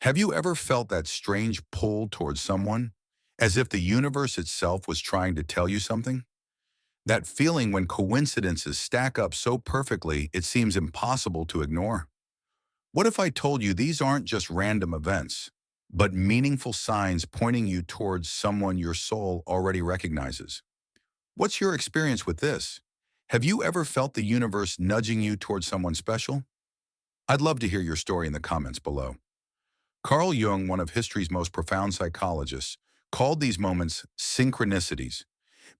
Have you ever felt that strange pull towards someone, as if the universe itself was trying to tell you something? That feeling when coincidences stack up so perfectly it seems impossible to ignore? What if I told you these aren't just random events, but meaningful signs pointing you towards someone your soul already recognizes? What's your experience with this? Have you ever felt the universe nudging you towards someone special? I'd love to hear your story in the comments below. Carl Jung, one of history's most profound psychologists, called these moments synchronicities,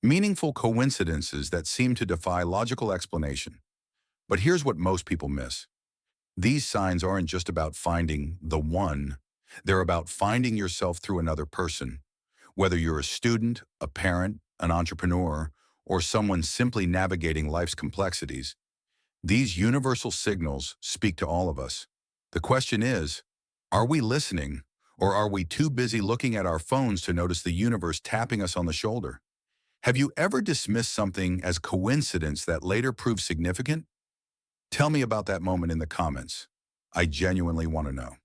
meaningful coincidences that seem to defy logical explanation. But here's what most people miss. These signs aren't just about finding the one. They're about finding yourself through another person. Whether you're a student, a parent, an entrepreneur, or someone simply navigating life's complexities, these universal signals speak to all of us. The question is, are we listening, or are we too busy looking at our phones to notice the universe tapping us on the shoulder? Have you ever dismissed something as coincidence that later proved significant? Tell me about that moment in the comments. I genuinely want to know.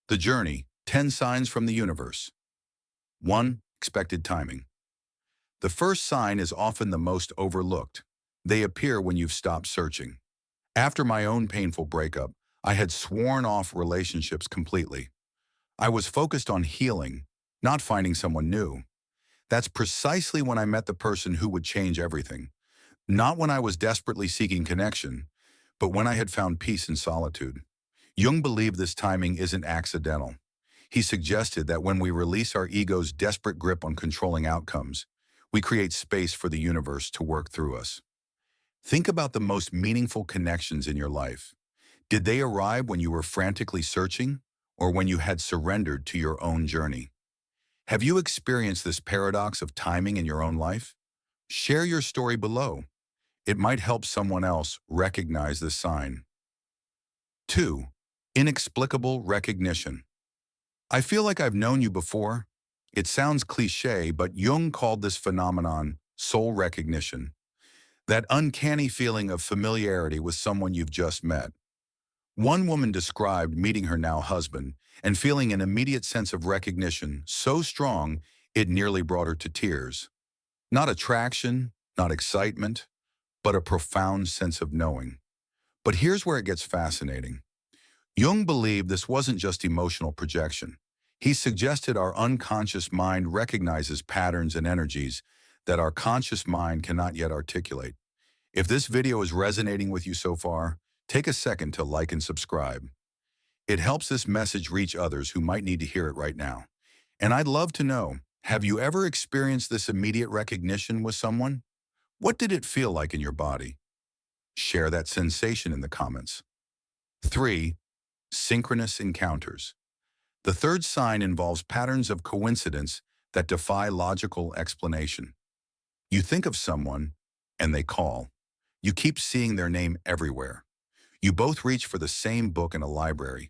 The journey, 10 signs from the universe. 1. Expected timing. The first sign is often the most overlooked. They appear when you've stopped searching. After my own painful breakup, I had sworn off relationships completely. I was focused on healing, not finding someone new. That's precisely when I met the person who would change everything. Not when I was desperately seeking connection, but when I had found peace in solitude. Jung believed this timing isn't accidental. He suggested that when we release our ego's desperate grip on controlling outcomes, we create space for the universe to work through us. Think about the most meaningful connections in your life. Did they arrive when you were frantically searching, or when you had surrendered to your own journey? Have you experienced this paradox of timing in your own life? Share your story below. It might help someone else recognize this sign. 2. Inexplicable recognition. I feel like I've known you before. It sounds cliché, but Jung called this phenomenon soul recognition. That uncanny feeling of familiarity with someone you've just met. One woman described meeting her now husband and feeling an immediate sense of recognition so strong it nearly brought her to tears. Not attraction, not excitement, but a profound sense of knowing. But here's where it gets fascinating. Jung believed this wasn't just emotional projection. He suggested our unconscious mind recognizes patterns and energies that our conscious mind cannot yet articulate. If this video is resonating with you so far, take a second to like and subscribe. It helps this message reach others who might need to hear it right now. And I'd love to know, have you ever experienced this immediate recognition with someone? What did it feel like in your body? Share that sensation in the comments. 3. Synchronous encounters. The third sign involves patterns of coincidence that defy logical explanation. You think of someone, and they call. You keep seeing their name everywhere. You both reach for the same book in a library.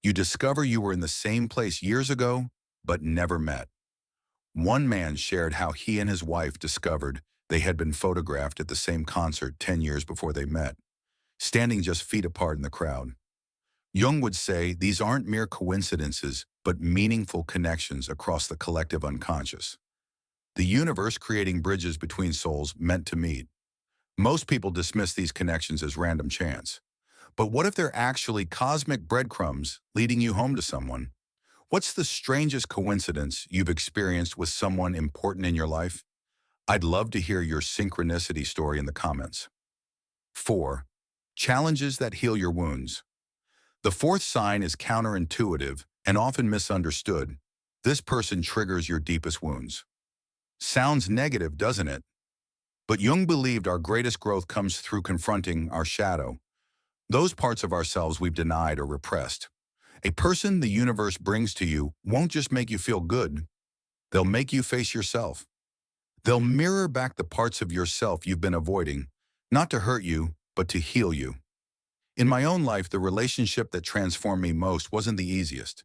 You discover you were in the same place years ago, but never met. One man shared how he and his wife discovered they had been photographed at the same concert 10 years before they met, standing just feet apart in the crowd. Jung would say these aren't mere coincidences, but meaningful connections across the collective unconscious. The universe creating bridges between souls meant to meet. Most people dismiss these connections as random chance. But what if they're actually cosmic breadcrumbs leading you home to someone? What's the strangest coincidence you've experienced with someone important in your life? I'd love to hear your synchronicity story in the comments. 4. Challenges that heal your wounds. The fourth sign is counterintuitive and often misunderstood. This person triggers your deepest wounds. Sounds negative, doesn't it? But Jung believed our greatest growth comes through confronting our shadow, those parts of ourselves we've denied or repressed. A person the universe brings to you won't just make you feel good. They'll make you face yourself. They'll mirror back the parts of yourself you've been avoiding, not to hurt you, but to heal you. In my own life, the relationship that transformed me most wasn't the easiest.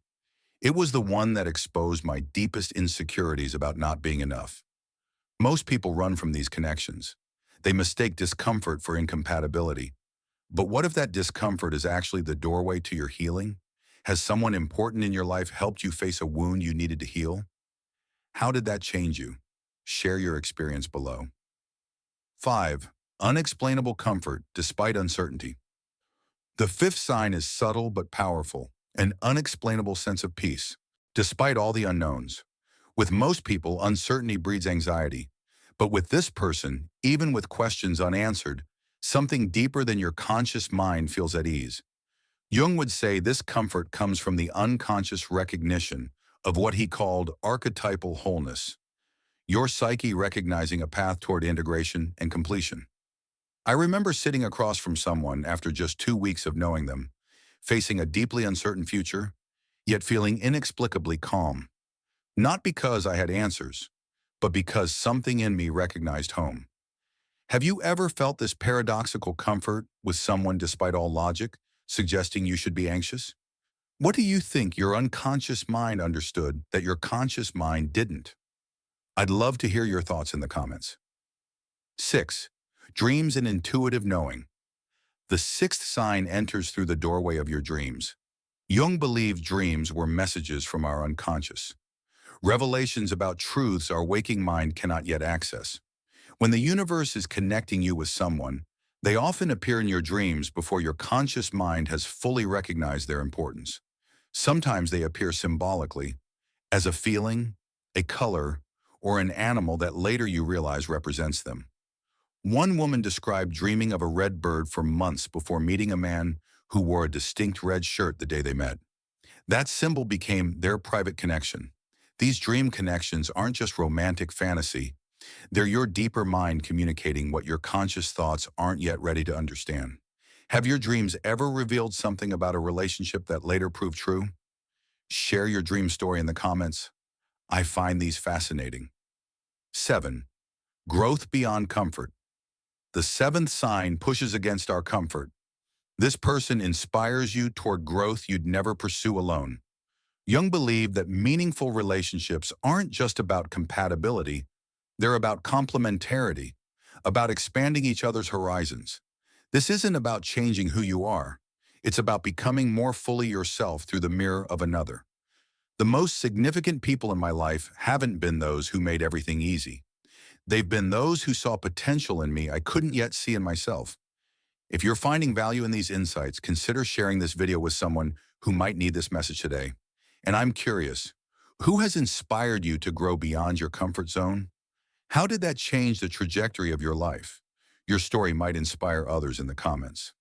It was the one that exposed my deepest insecurities about not being enough. Most people run from these connections. They mistake discomfort for incompatibility. But what if that discomfort is actually the doorway to your healing? Has someone important in your life helped you face a wound you needed to heal? How did that change you? Share your experience below. 5. Unexplainable comfort despite uncertainty. The fifth sign is subtle but powerful, an unexplainable sense of peace, despite all the unknowns. With most people, uncertainty breeds anxiety. But with this person, even with questions unanswered, something deeper than your conscious mind feels at ease. Jung would say this comfort comes from the unconscious recognition of what he called archetypal wholeness, your psyche recognizing a path toward integration and completion. I remember sitting across from someone after just 2 weeks of knowing them, facing a deeply uncertain future, yet feeling inexplicably calm. Not because I had answers, but because something in me recognized home. Have you ever felt this paradoxical comfort with someone despite all logic, suggesting you should be anxious? What do you think your unconscious mind understood that your conscious mind didn't? I'd love to hear your thoughts in the comments. 6. Dreams and intuitive knowing. The sixth sign enters through the doorway of your dreams. Jung believed dreams were messages from our unconscious, revelations about truths our waking mind cannot yet access. When the universe is connecting you with someone, they often appear in your dreams before your conscious mind has fully recognized their importance. Sometimes they appear symbolically, as a feeling, a color, or an animal that later you realize represents them. One woman described dreaming of a red bird for months before meeting a man who wore a distinct red shirt the day they met. That symbol became their private connection. These dream connections aren't just romantic fantasy. They're your deeper mind communicating what your conscious thoughts aren't yet ready to understand. Have your dreams ever revealed something about a relationship that later proved true? Share your dream story in the comments. I find these fascinating. 7. Growth beyond comfort. The seventh sign pushes against our comfort. This person inspires you toward growth you'd never pursue alone. Jung believed that meaningful relationships aren't just about compatibility, they're about complementarity, about expanding each other's horizons. This isn't about changing who you are. It's about becoming more fully yourself through the mirror of another. The most significant people in my life haven't been those who made everything easy. They've been those who saw potential in me I couldn't yet see in myself. If you're finding value in these insights, consider sharing this video with someone who might need this message today. And I'm curious, who has inspired you to grow beyond your comfort zone? How did that change the trajectory of your life? Your story might inspire others in the comments.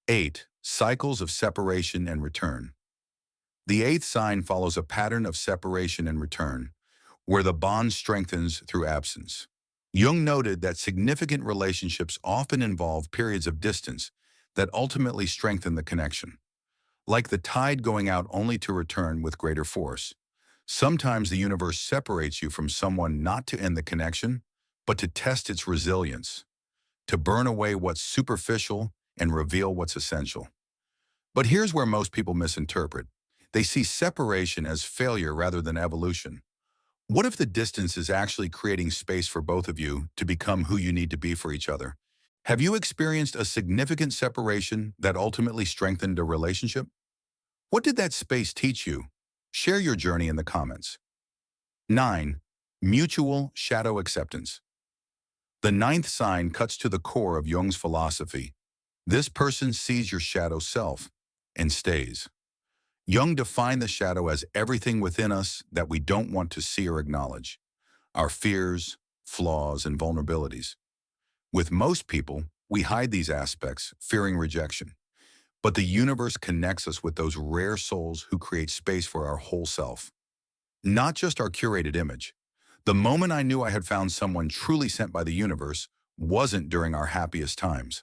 8. Cycles of separation and return. The eighth sign follows a pattern of separation and return, where the bond strengthens through absence. Jung noted that significant relationships often involve periods of distance that ultimately strengthen the connection. Like the tide going out only to return with greater force. Sometimes the universe separates you from someone not to end the connection, but to test its resilience, to burn away what's superficial and reveal what's essential. But here's where most people misinterpret. They see separation as failure rather than evolution. What if the distance is actually creating space for both of you to become who you need to be for each other? Have you experienced a significant separation that ultimately strengthened a relationship? What did that space teach you? Share your journey in the comments. 9. Mutual shadow acceptance. The ninth sign cuts to the core of Jung's philosophy. This person sees your shadow self and stays. Jung defined the shadow as everything within us that we don't want to see or acknowledge. Our fears, flaws, and vulnerabilities. With most people, we hide these aspects, fearing rejection. But the universe connects us with those rare souls who create space for our whole self. Not just our curated image. The moment I knew I had found someone truly sent by the universe wasn't during our happiest times.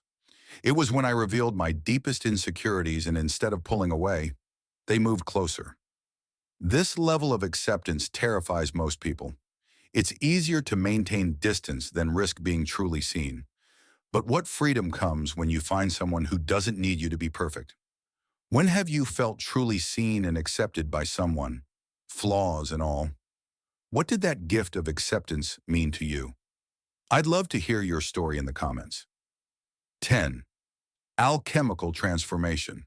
It was when I revealed my deepest insecurities and instead of pulling away, they moved closer. This level of acceptance terrifies most people. It's easier to maintain distance than risk being truly seen. But what freedom comes when you find someone who doesn't need you to be perfect? When have you felt truly seen and accepted by someone, flaws and all? What did that gift of acceptance mean to you? I'd love to hear your story in the comments. 10. Alchemical transformation.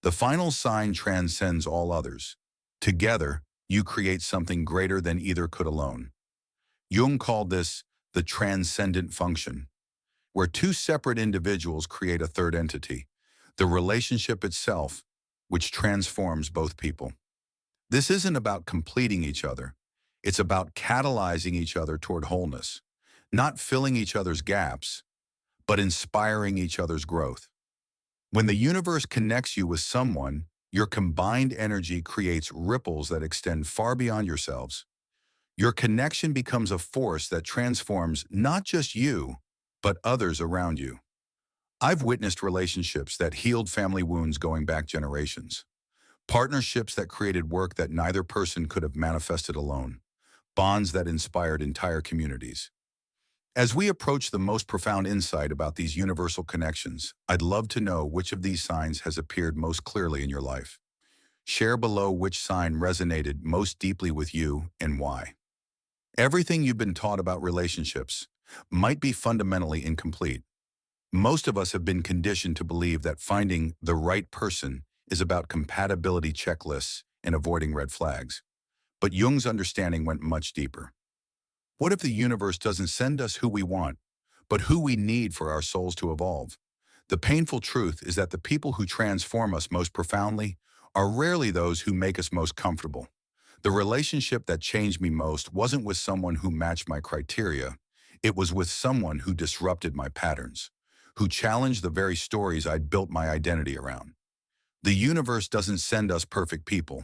The final sign transcends all others. Together, you create something greater than either could alone. Jung called this the transcendent function, where two separate individuals create a third entity, the relationship itself, which transforms both people. This isn't about completing each other. It's about catalyzing each other toward wholeness, not filling each other's gaps, but inspiring each other's growth. When the universe connects you with someone, your combined energy creates ripples that extend far beyond yourselves. Your connection becomes a force that transforms not just you, but others around you. I've witnessed relationships that healed family wounds going back generations, partnerships that created work that neither person could have manifested alone, bonds that inspired entire communities. As we approach the most profound insight about these universal connections, I'd love to know which of these signs has appeared most clearly in your life. Share below which sign resonated most deeply with you and why. Everything you've been taught about relationships might be fundamentally incomplete. Most of us have been conditioned to believe that finding the right person is about compatibility checklists and avoiding red flags. But Jung's understanding went much deeper. What if the universe doesn't send us who we want, but who we need for our souls to evolve? The painful truth is that the people who transform us most profoundly are rarely those who make us most comfortable. The relationship that changed me most wasn't with someone who matched my criteria. It was with someone who disrupted my patterns, who challenged the very stories I'd built my identity around. The universe doesn't send us perfect people.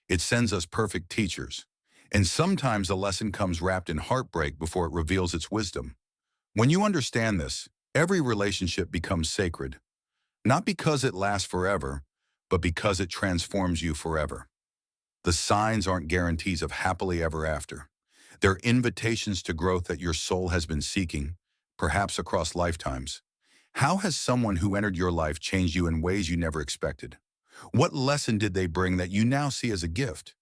It sends us perfect teachers. And sometimes the lesson comes wrapped in heartbreak before it reveals its wisdom. When you understand this, every relationship becomes sacred, not because it lasts forever, but because it transforms you forever. The signs aren't guarantees of happily ever after. They're invitations to growth that your soul has been seeking, perhaps across lifetimes. How has someone who entered your life changed you in ways you never expected? What lesson did they bring that you now see as a gift?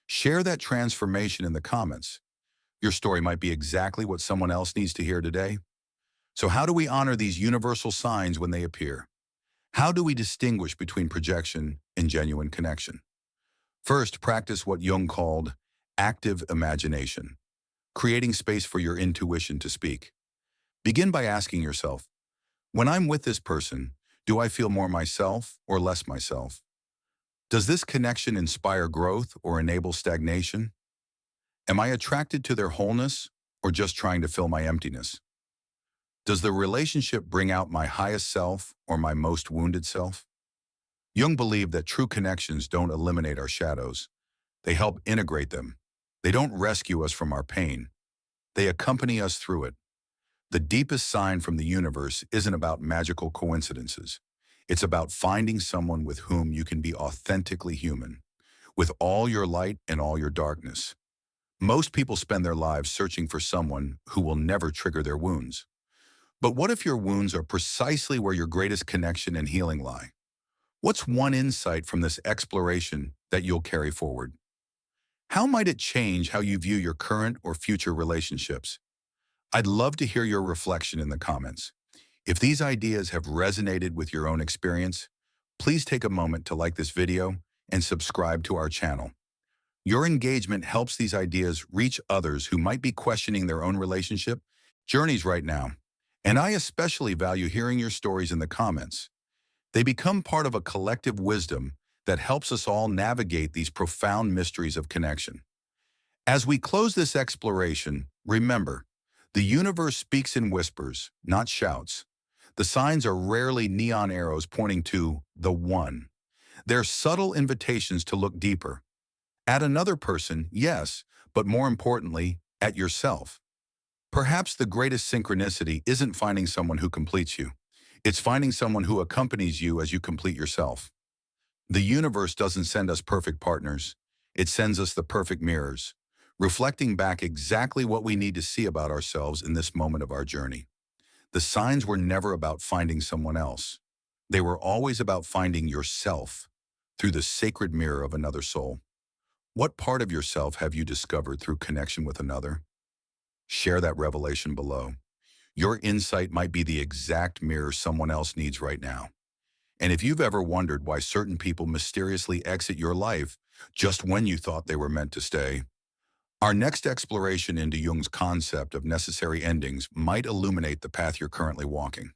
Share that transformation in the comments. Your story might be exactly what someone else needs to hear today. So how do we honor these universal signs when they appear? How do we distinguish between projection and genuine connection? First, practice what Jung called active imagination, creating space for your intuition to speak. Begin by asking yourself, when I'm with this person, do I feel more myself or less myself? Does this connection inspire growth or enable stagnation? Am I attracted to their wholeness or just trying to fill my emptiness? Does the relationship bring out my highest self or my most wounded self? Jung believed that true connections don't eliminate our shadows. They help integrate them. They don't rescue us from our pain. They accompany us through it. The deepest sign from the universe isn't about magical coincidences. It's about finding someone with whom you can be authentically human, with all your light and all your darkness. Most people spend their lives searching for someone who will never trigger their wounds. But what if your wounds are precisely where your greatest connection and healing lie? What's one insight from this exploration that you'll carry forward? How might it change how you view your current or future relationships? I'd love to hear your reflection in the comments. If these ideas have resonated with your own experience, please take a moment to like this video and subscribe to our channel. Your engagement helps these ideas reach others who might be questioning their own relationship journeys right now. And I especially value hearing your stories in the comments. They become part of a collective wisdom that helps us all navigate these profound mysteries of connection. As we close this exploration, remember, the universe speaks in whispers, not shouts. The signs are rarely neon arrows pointing to the one. They're subtle invitations to look deeper. At another person, yes, but more importantly, at yourself. Perhaps the greatest synchronicity isn't finding someone who completes you. It's finding someone who accompanies you as you complete yourself. The universe doesn't send us perfect partners. It sends us the perfect mirrors, reflecting back exactly what we need to see about ourselves in this moment of our journey. The signs were never about finding someone else. They were always about finding yourself through the sacred mirror of another soul. What part of yourself have you discovered through connection with another? Share that revelation below. Your insight might be the exact mirror someone else needs right now. And if you've ever wondered why certain people mysteriously exit your life just when you thought they were meant to stay, our next exploration into Jung's concept of necessary endings might illuminate the path you're currently walking.